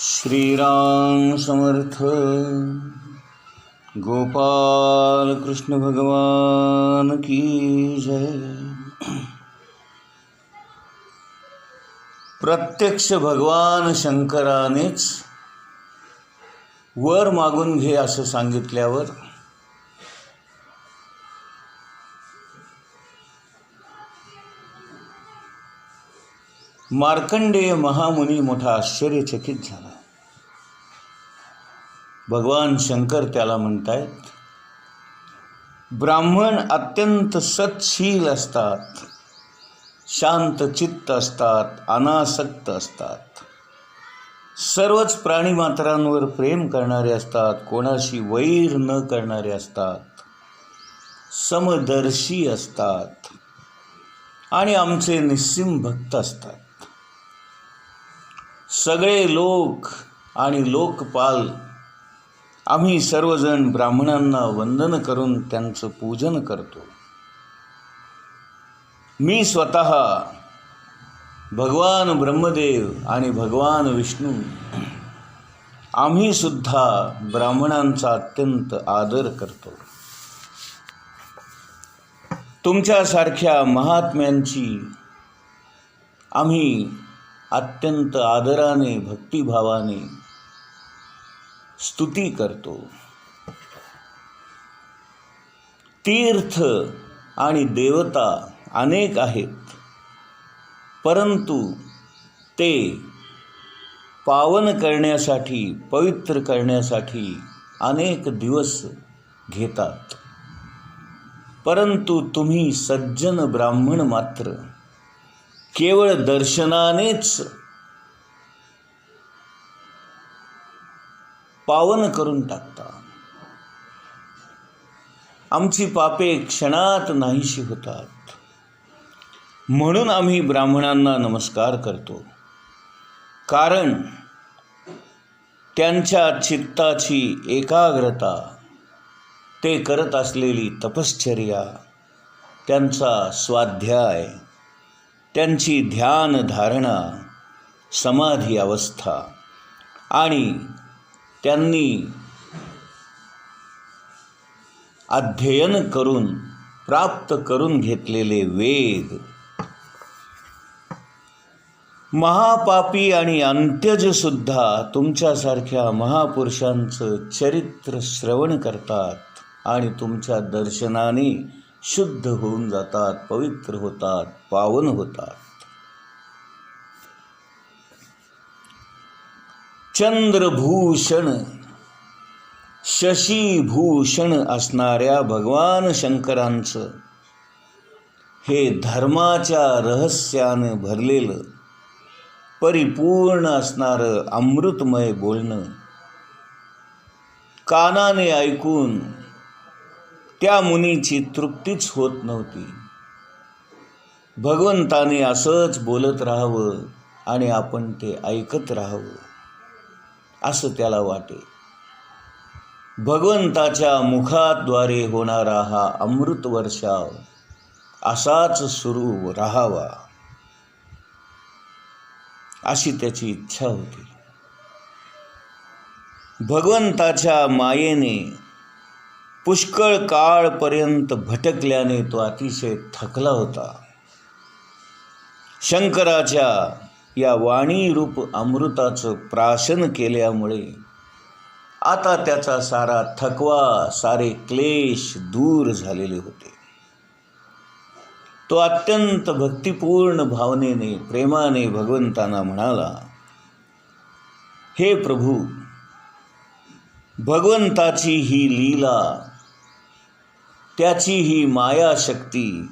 श्रीराम समर्थ. गोपाल कृष्ण भगवान की जय. प्रत्यक्ष भगवान शंकरानेच वर मागून घे असं सांगितल्यावर मार्कंडेय महामुनी मोठा आश्चर्यचकित झाला. भगवान शंकर त्याला म्हणतायत, ब्राह्मण अत्यंत सत्शील असतात, शांत चित्त असतात, अनासक्त असतात, सर्वच प्राणीमात्रांवर प्रेम करणारे असतात, कोणाशी वैर न करणारे असतात, समदर्शी असतात आणि आमचे निस्सीम भक्त असतात. सगळे लोक आणि लोकपाल आम्ही सर्वजण ब्राह्मणांना वंदन करून त्यांचं पूजन करतो. मी स्वतः भगवान ब्रह्मदेव आणि भगवान विष्णू आम्ही सुद्धा ब्राह्मणांचा अत्यंत आदर करतो. तुमच्यासारख्या महात्म्यांची आम्ही अत्यंत आदराने भक्तिभावाने स्तुती करतो. तीर्थ आणि देवता अनेक आहेत, परंतु ते पावन करण्यासाठी, पवित्र करण्यासाठी अनेक दिवस घेतात. परंतु तुम्ही सज्जन ब्राह्मण मात्र केवळ दर्शनानेच पावन करून टाकता. आमची पापे क्षणात नाहीशी होतात, म्हणून आम्ही ब्राह्मणांना नमस्कार करतो. कारण त्यांच्या चित्ताची एकाग्रता, ते करत असलेली तपश्चर्या, त्यांचा स्वाध्याय, त्यांची ध्यान धारणा, समाधी अवस्था आणि त्यांनी अध्ययन करून प्राप्त करून घेतलेले वेद, महापापी आणि अंत्यजसुद्धा तुमच्यासारख्या महापुरुषांचं चरित्र श्रवण करतात आणि तुमच्या दर्शनाने शुद्ध होऊन जातात, पवित्र होतात, पावन होतात. चंद्रभूषण, शशीभूषण असणाऱ्या भगवान शंकरांचं हे धर्माच्या रहस्यानं भरलेलं, परिपूर्ण असणारं अमृतमय बोलणं कानाने ऐकून त्या मुनीची तृप्तीच होत नव्हती. भगवंताने असंच बोलत राहावं आणि आपण ते ऐकत राहावं असं त्याला वाटे. भगवंताच्या मुखाद्वारे होणारा हा अमृत वर्षाव असाच सुरू राहावा अशी त्याची इच्छा होती. भगवंताच्या मायेने पुष्कळ काळपर्यंत भटकल्याने तो अतिशय थकला होता. शंकराच्या या वाणीरूप अमृताचं प्राशन केल्यामुळे आता त्याचा सारा थकवा, सारे क्लेश दूर झालेले होते. तो अत्यंत भक्तिपूर्ण भावनेने, प्रेमाने भगवंतांना म्हणाला, हे प्रभू, भगवंताची ही लीला, त्याची ही मायाशक्ती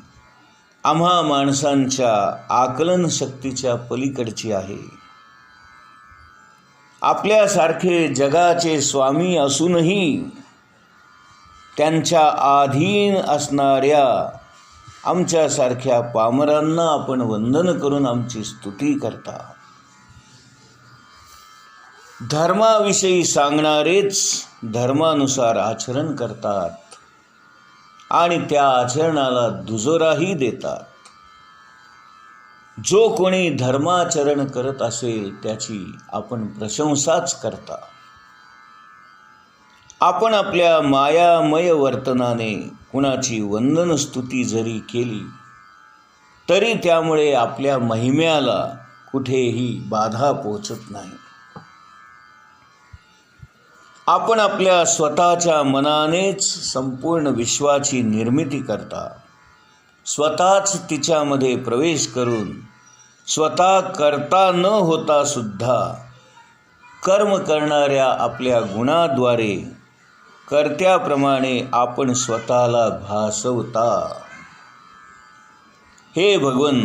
आम्हा माणसांच्या आकलन शक्तीच्या पलीकडची आहे. आपल्यासारखे जगाचे स्वामी असूनही त्यांच्या अधीन असणाऱ्या आमच्यासारख्या पामरांना आपण वंदन करून आमची स्तुती करता. धर्माविषयी सांगणारेच धर्मानुसार आचरण करतात आणि त्या आचरणाला दुजोराही देतात. जो कोणी धर्माचरण करत असेल त्याची आपण प्रशंसाच करता. आपण आपल्या मायामय वर्तनाने कुणाची वंदन स्तुती जरी केली तरी त्यामुळे आपल्या महिम्याला कुठेही बाधा पोचत नाही. आपण आपल्या स्वतःच्या मनानेच संपूर्ण विश्वाची निर्मिती करता. स्वतःच तिच्यामध्ये प्रवेश करून स्वतः करता न होता सुद्धा कर्म करणाऱ्या आपल्या गुणाद्वारे कर्त्याप्रमाणे आपण स्वतःला भासवता. हे भगवन,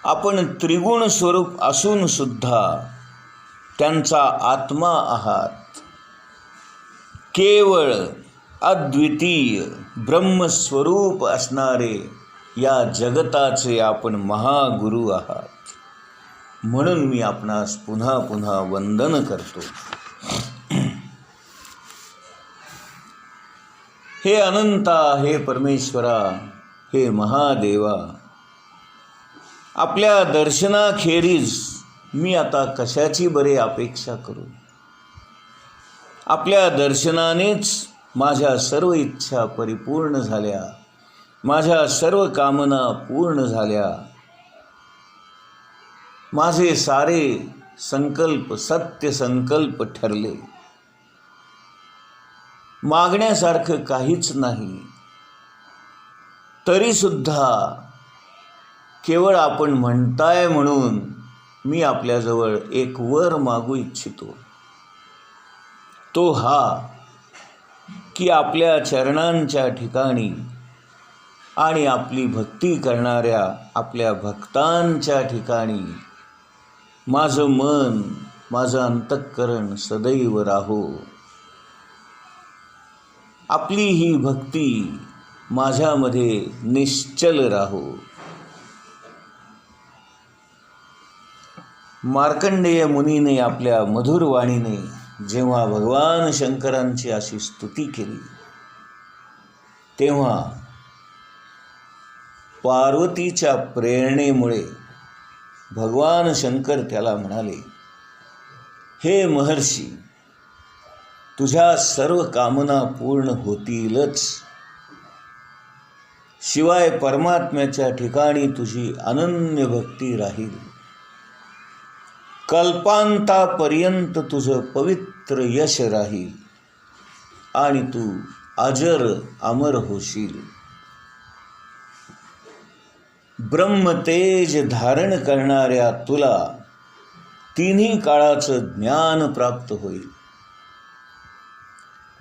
आपण त्रिगुण स्वरूप असून सुद्धा त्यांचा आत्मा आहात. केवळ अद्वितीय ब्रह्मस्वरूप असणारे या जगताचे आपण महागुरु आहात. म्हणून मी आपणास पुन्हा पुन्हा वंदन करतो. हे अनंता, हे परमेश्वरा, हे महादेवा, आपल्या दर्शनाखेरीज मी आता कशाची बरे अपेक्षा करू. आपल्या दर्शनानेच माझ्या सर्व इच्छा परिपूर्ण झाल्या, माझ्या सर्व कामना पूर्ण झाल्या, माझे सारे संकल्प सत्य संकल्प ठरले. मागण्यासारखं काहीच नाही, तरीसुद्धा केवळ आपण म्हणताय म्हणून मी आपल्याजवळ एक वर मागू इच्छितो. तो हा की आपल्या चरणांच्या ठिकाणी आणि आपली भक्ती करणाऱ्या आपल्या भक्तांच्या ठिकाणी माझं मन, माझं अंतःकरण सदैव राहो. आपली ही भक्ती माझ्यामध्ये निश्चल राहो. मार्कंडेय मुनीने आपल्या मधुर वाणीने जेव्हा भगवान शंकरांची अशी स्तुती केली तेव्हा पार्वतीच्या प्रेरणेमुळे भगवान शंकर त्याला म्हणाले, हे महर्षी, तुझ्या सर्व कामना पूर्ण होतीलच, शिवाय परमात्म्याच्या ठिकाणी तुझी अनन्य भक्ती राहील. कल्पांतापर्यंत तुझं पवित्र यश राहील आणि तू अजर अमर होशील. ब्रह्मतेज धारण करणाऱ्या तुला तिन्ही काळाचं ज्ञान प्राप्त होईल.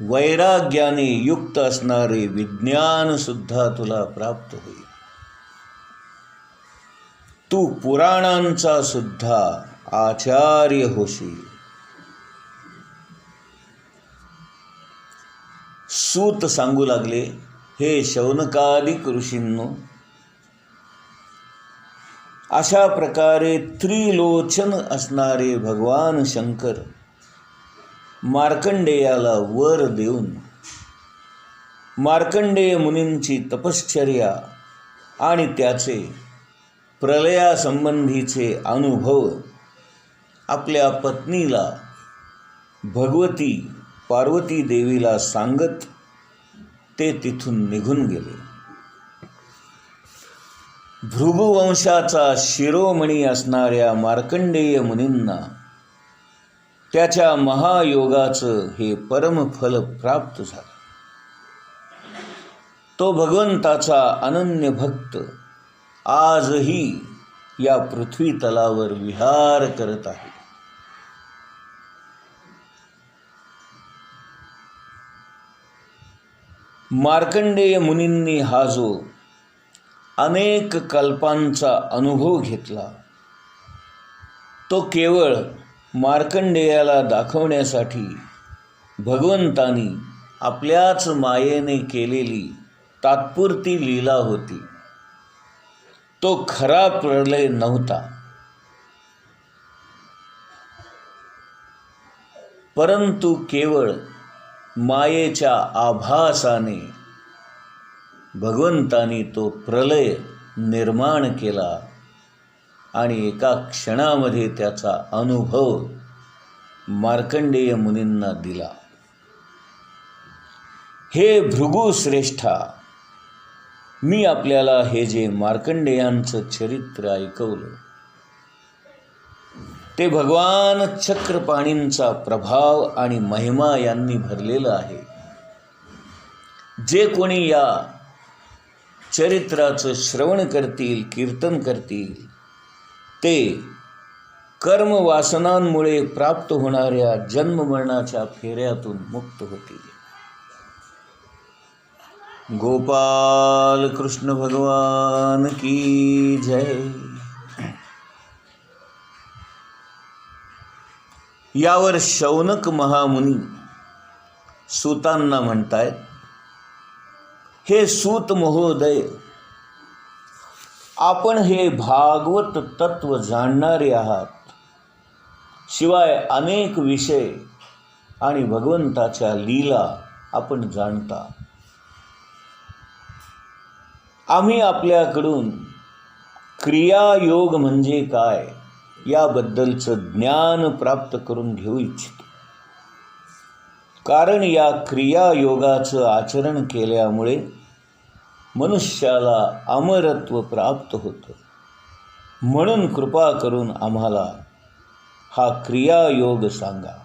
वैराग्याने युक्त असणारे विज्ञान सुद्धा तुला प्राप्त होईल. तू पुराणांचा सुद्धा आचार्य होशील. सूत सांगू लागले, हे शौनकादिक ऋषींनो, अशा प्रकारे त्रिलोचन असणारे भगवान शंकर मार्कंडेयाला वर देऊन मार्कंडेय मुनींची तपश्चर्या आणि त्याचे प्रलयासंबंधीचे अनुभव आपल्या पत्नीला भगवती पार्वती देवीला सांगत ते तिथून निघून गेले. भृगुवंशाचा शिरोमणी असणाऱ्या मार्कंडेय मुनींना त्याच्या महायोगाचं हे परमफल प्राप्त झालं. तो भगवंताचा अनन्य भक्त आजही या पृथ्वी तलावर विहार करत आहे. मार्कंडेय मुनींनी हा जो अनेक कल्पांचा अनुभव घेतला तो केवळ मार्कंडेयाला दाखवण्यासाठी भगवंतानी आपल्याच मायेने केलेली तात्पुरती लीला होती. तो खरा प्रलय नव्हता, परंतु केवळ मायेच्या आभासाने भगवंतानी तो प्रलय निर्माण केला आणि एका क्षणामध्ये त्याचा अनुभव मार्कंडेय मुनींना दिला. हे भृगुश्रेष्ठा, मी आपल्याला हे जे मार्कंडेयांचं चरित्र ऐकवलं ते भगवान चक्रपाणींचा प्रभाव आणि महिमा यांनी भरलेलं आहे. जे कोणी या चरित्राचं श्रवण करतील, कीर्तन करतील, ते कर्मवासनांमुळे प्राप्त होणाऱ्या जन्ममरणाच्या फेऱ्यातून मुक्त होतील. गोपाल कृष्ण भगवान की जय. यावर शौनक महामुनी सूतांना म्हणतायत, हे सूत महोदय, आपण हे भागवत तत्व जाणणारे आहात. शिवाय अनेक विषय आणि भगवंताच्या लीला आपण जाणता. आम्ही आपल्याकडून क्रियायोग म्हणजे काय याबद्दलचं ज्ञान प्राप्त करून घेऊ इच्छितो. कारण या क्रियायोगाचं आचरण केल्यामुळे मनुष्याला अमरत्व प्राप्त होतं. म्हणून कृपा करून आम्हाला हा क्रियायोग सांगा.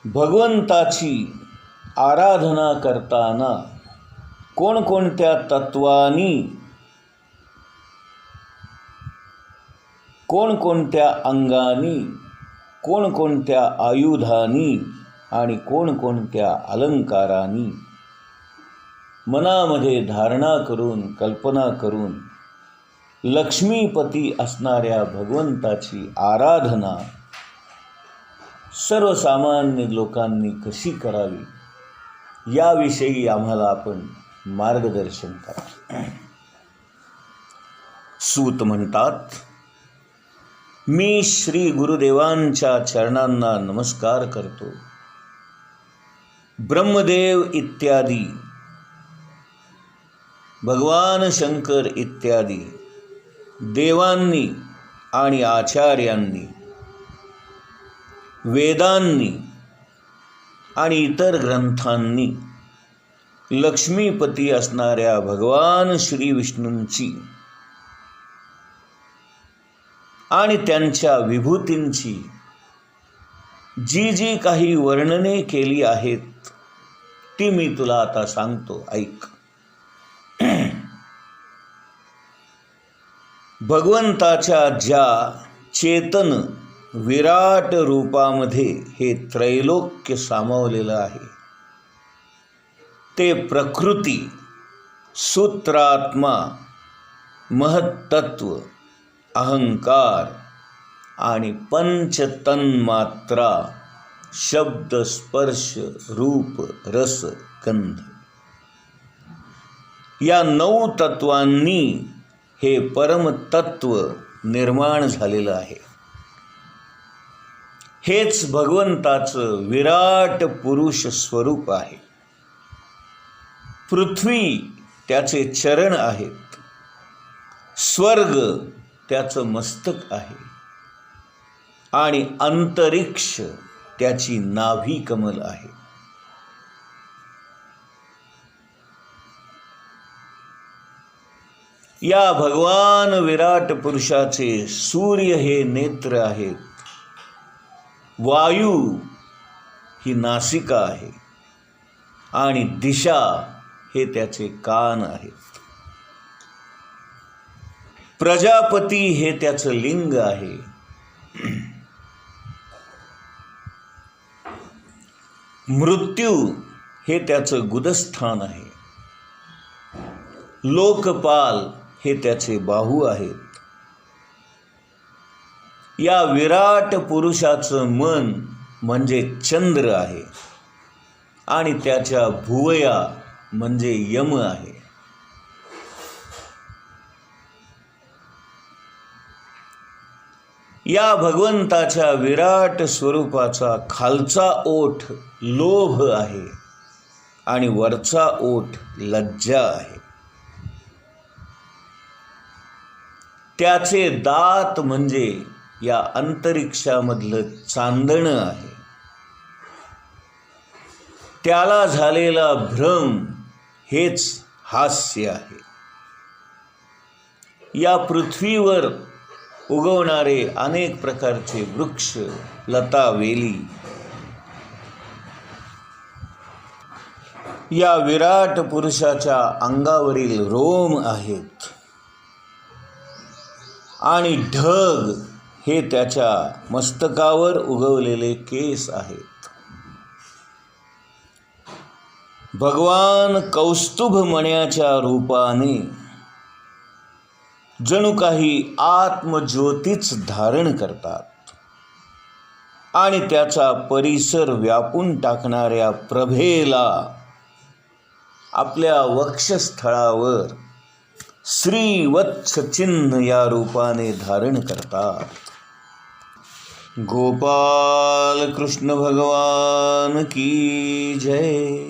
भगवंताची आराधना करताना कोणकोणत्या तत्वांनी, कोणकोणत्या अंगांनी, कोणकोणत्या आयुधांनी आणि कोणकोणत्या अलंकारांनी मनामध्ये धारणा करून, कल्पना करून लक्ष्मीपती असणाऱ्या भगवंताची आराधना सर्वसामान्य लोकांनी कशी करावी याविषयी आम्हाला आपण मार्गदर्शन करा. सूत म्हणतात, मी श्री गुरुदेवांच्या चरणांना नमस्कार करतो. ब्रह्मदेव इत्यादी, भगवान शंकर इत्यादी देवांनी आणि आचार्यांनी, वेदांनी आणि इतर ग्रंथांनी लक्ष्मीपती असणाऱ्या भगवान श्री विष्णूंची आणि त्यांच्या विभूतींची जी जी काही वर्णने केली आहेत ती मी तुला आता सांगतो, ऐक. भगवंताच्या ज्या चेतन विराट रूपामध्ये हे त्रैलोक्य सामावलेलं आहे ते प्रकृती, सूत्रात्मा, महत्तत्व, अहंकार आणि पंचतन्मात्रा, शब्द, स्पर्श, रूप, रस, गंध या 9 तत्वांनी हे परमतत्व निर्माण झालेलं आहे. हेच भगवंताचं विराट पुरुष स्वरूप आहे. पृथ्वी त्याचे चरण आहेत, स्वर्ग त्याचं मस्तक आहे आणि अंतरिक्ष त्याची नाभी कमल आहे. या भगवान विराट पुरुषाचे सूर्य हे नेत्र आहेत, वायू ही नासिका आहे आणि दिशा हे त्याचे कान आहेत. प्रजापती हे त्याचं लिंग आहे. मृत्यू हे त्याचं गुदस्थान आहे. लोकपाल हे त्याचे बाहू आहेत. या विराट पुरुषाचं मन म्हणजे चंद्र आहे आणि त्याच्या भुवया म्हणजे यम आहे. या भगवंताच्या विराट स्वरूपाचा खालचा ओठ लोभ आहे आणि वरचा ओठ लज्जा आहे. त्याचे दात म्हणजे या अंतरिक्षामधलं चांदणं आहे. त्याला झालेला भ्रम हेच हास्य आहे. या पृथ्वीवर उगवणारे अनेक प्रकारचे वृक्ष, लता, वेली या विराट पुरुषाच्या अंगावरील रोम आहेत आणि ढग हे त्याच्या मस्तकावर उगवलेले केस आहेत. भगवान कौस्तुभ मण्याच्या रूपाने जणू काही आत्मज्योतीच धारण करतात आणि त्याचा परिसर व्यापून टाकणाऱ्या प्रभेला आपल्या वक्षस्थळावर श्रीवत्स चिन्ह या रूपाने धारण करतात. गोपाल कृष्ण भगवान की जय.